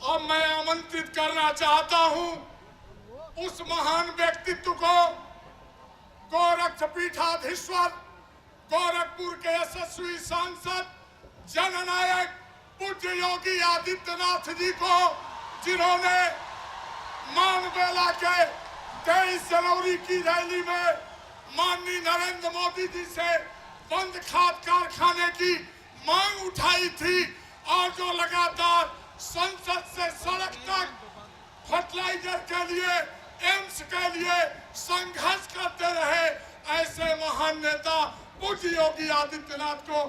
अब मैं आमंत्रित करना चाहता हूं उस महान व्यक्तित्व को, गोरक्षपीठाधीश्वर, गोरखपुर के यशस्वी सांसद, जननायक पूज्य योगी आदित्यनाथ जी को, जिन्होंने मानवेला के 23 जनवरी की रैली में माननीय नरेंद्र मोदी जी से बंद खाद कारखाने की मांग उठाई थी और जो लगातार संसद से सड़क तक फर्टिलाइजर के लिए, एम्स के लिए संघर्ष करते रहे, ऐसे महान नेता पूज्य योगी आदित्यनाथ को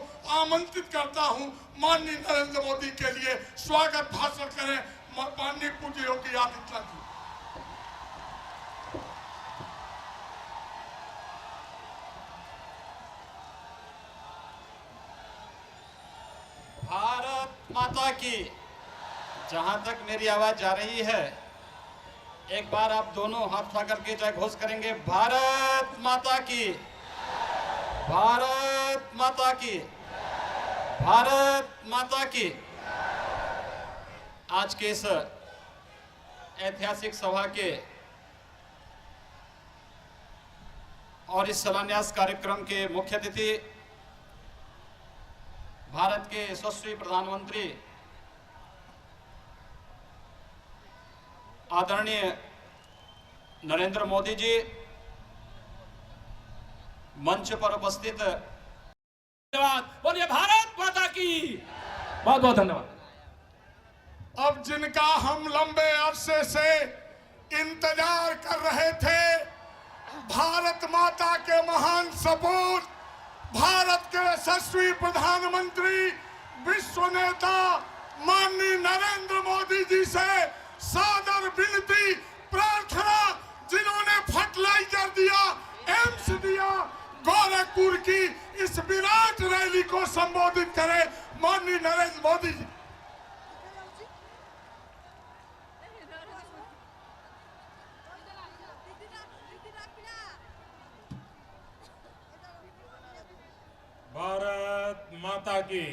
आमंत्रित करता हूं माननीय नरेंद्र मोदी के लिए स्वागत भाषण करें माननीय पूज्य योगी आदित्यनाथ जी। भारत माता की, जहां तक मेरी आवाज जा रही है, एक बार आप दोनों हाथ उठा करके जय घोष करेंगे। भारत माता की, भारत माता की, भारत माता की। आज के इस ऐतिहासिक सभा के और इस शिलान्यास कार्यक्रम के मुख्य अतिथि भारत के यशस्वी प्रधानमंत्री आदरणीय नरेंद्र मोदी जी, मंच पर उपस्थित, धन्यवाद। बोलिए भारत माता की। बहुत बहुत धन्यवाद। अब जिनका हम लंबे अरसे से इंतजार कर रहे थे, भारत माता के महान सपूत, भारत के यशस्वी प्रधानमंत्री, विश्व नेता माननीय नरेंद्र मोदी जी से सादर विनती प्रार्थना, जिन्होंने फर्टिलाइजर दिया, एम्स दिया, गोरखपुर की इस विराट रैली को संबोधित करें माननीय नरेंद्र मोदी जी। भारत माता की,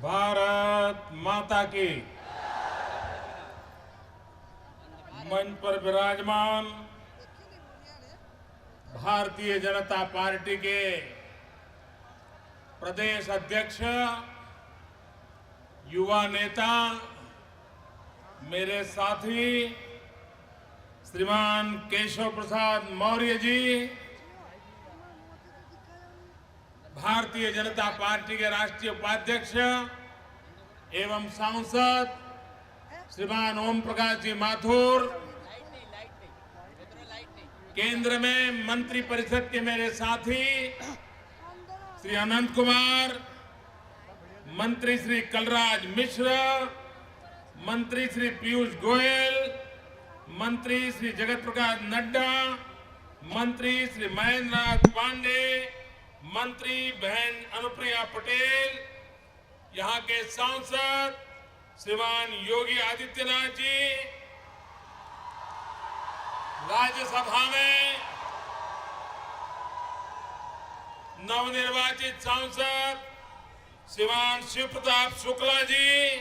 भारत माता की। मंच पर विराजमान भारतीय जनता पार्टी के प्रदेश अध्यक्ष, युवा नेता, मेरे साथी श्रीमान केशव प्रसाद मौर्य जी, भारतीय जनता पार्टी के राष्ट्रीय उपाध्यक्ष एवं सांसद श्रीमान ओम प्रकाश जी माथुर, केंद्र में मंत्री परिषद के मेरे साथी श्री अनंत कुमार, मंत्री श्री कलराज मिश्र, मंत्री श्री पीयूष गोयल, मंत्री श्री जगत प्रकाश नड्डा, मंत्री श्री महेंद्र नाथ पांडे, मंत्री बहन अनुप्रिया पटेल, यहाँ के सांसद श्रीमान योगी आदित्यनाथ जी, राज्यसभा में नवनिर्वाचित सांसद श्रीमान शिव प्रताप शुक्ला जी,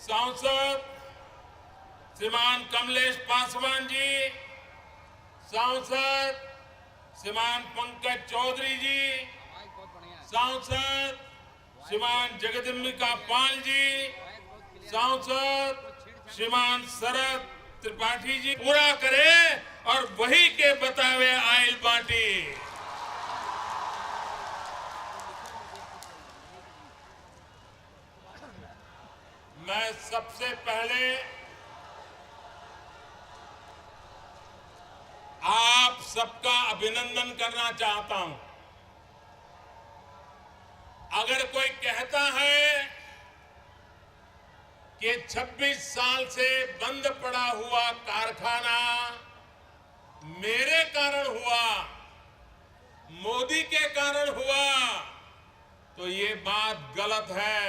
सांसद श्रीमान कमलेश पासवान जी, सांसद श्रीमान पंकज चौधरी जी, सांसद श्रीमान जगदम्बिका पाल जी, सांसद श्रीमान शरद त्रिपाठी जी, पूरा करे और वही के बतावे आयल बाटी। मैं सबसे पहले आप सबका अभिनंदन करना चाहता हूं। अगर कोई कहता है कि 26 साल से बंद पड़ा हुआ कारखाना मेरे कारण हुआ, मोदी के कारण हुआ, तो ये बात गलत है।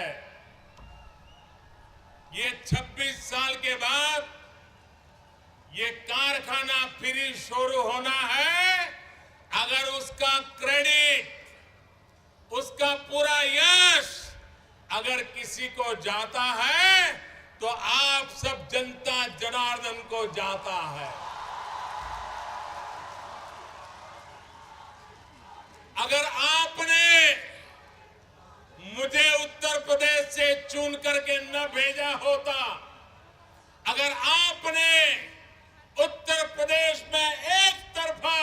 ये 26 साल के बाद ये कारखाना फिर शुरू होना है। अगर अगर उसका क्रेडिट, उसका पूरा यश अगर किसी को जाता है तो आप सब जनता जनार्दन को जाता है। अगर आपने मुझे उत्तर प्रदेश से चुन करके न भेजा होता, अगर आपने उत्तर प्रदेश में एक तरफा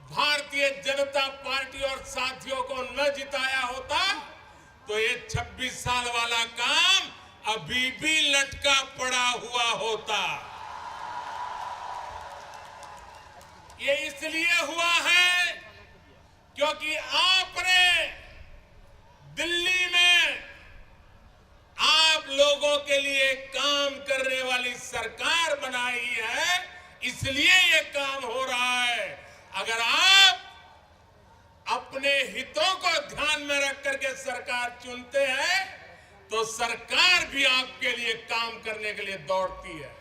भारतीय जनता पार्टी और साथियों को न जिताया होता, तो ये 26 साल वाला काम अभी भी लटका पड़ा हुआ होता। ये इसलिए हुआ है क्योंकि आपने दिल्ली में आप लोगों के लिए काम करने वाली सरकार बनाई है, इसलिए ये काम हो रहा है। अगर आप अपने हितों को ध्यान में रख करके सरकार चुनते हैं तो सरकार भी आपके लिए काम करने के लिए दौड़ती है।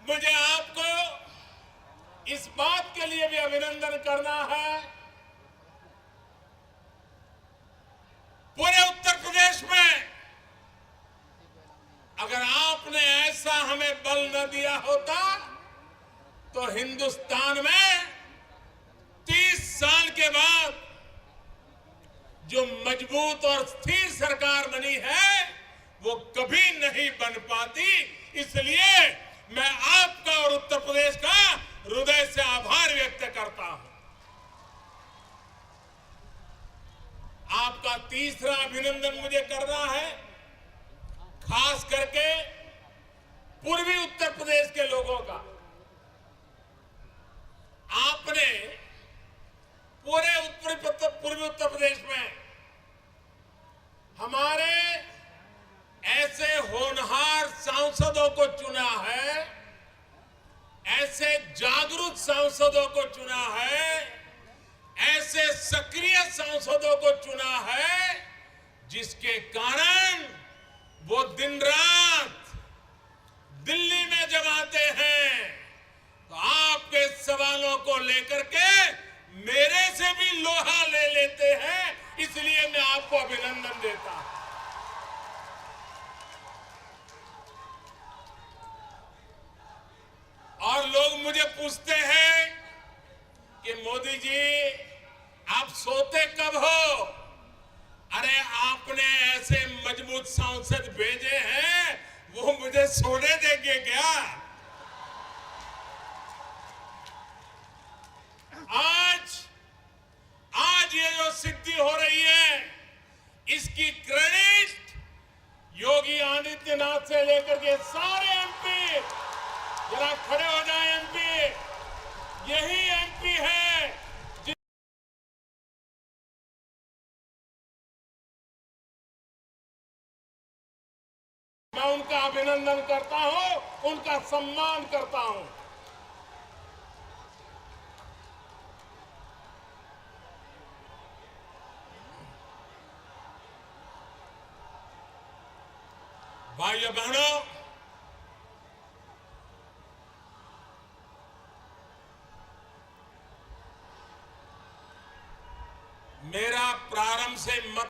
मुझे आपको इस बात के लिए भी अभिनंदन करना है, पूरे उत्तर प्रदेश में अगर आपने ऐसा हमें बल न दिया होता तो हिंदुस्तान में 30 साल के बाद जो मजबूत और स्थिर सरकार बनी है वो कभी नहीं बन पाती। इसलिए मैं आपका और उत्तर प्रदेश का हृदय से आभार व्यक्त करता हूं। आपका तीसरा अभिनंदन मुझे करना है, खास करके पूर्वी उत्तर प्रदेश के लोगों का। आपने पूरे पूर्वी उत्तर प्रदेश में हमारे ऐसे होनहार सांसदों को चुना है, ऐसे जागरूक सांसदों को चुना है, ऐसे सक्रिय सांसदों को चुना है, जिसके कारण वो दिन रात दिल्ली में जब आते हैं तो आपके सवालों को लेकर के मेरे से भी लोहा ले लेते हैं। इसलिए मैं आपको अभिनंदन देता हूं। और लोग मुझे पूछते हैं कि मोदी जी आप सोते कब हो? अरे आपने ऐसे मजबूत सांसद भेजे हैं, वो मुझे सोने देंगे क्या? आज ये जो सिद्धि हो रही है, इसकी क्रेडिट योगी आदित्यनाथ से लेकर के सारे एमपी, जरा खड़े हो जाए एमपी, यही एमपी है मैं उनका अभिनंदन करता हूं, उनका सम्मान करता हूं। भाइयों बहनों, मेरा प्रारंभ से मत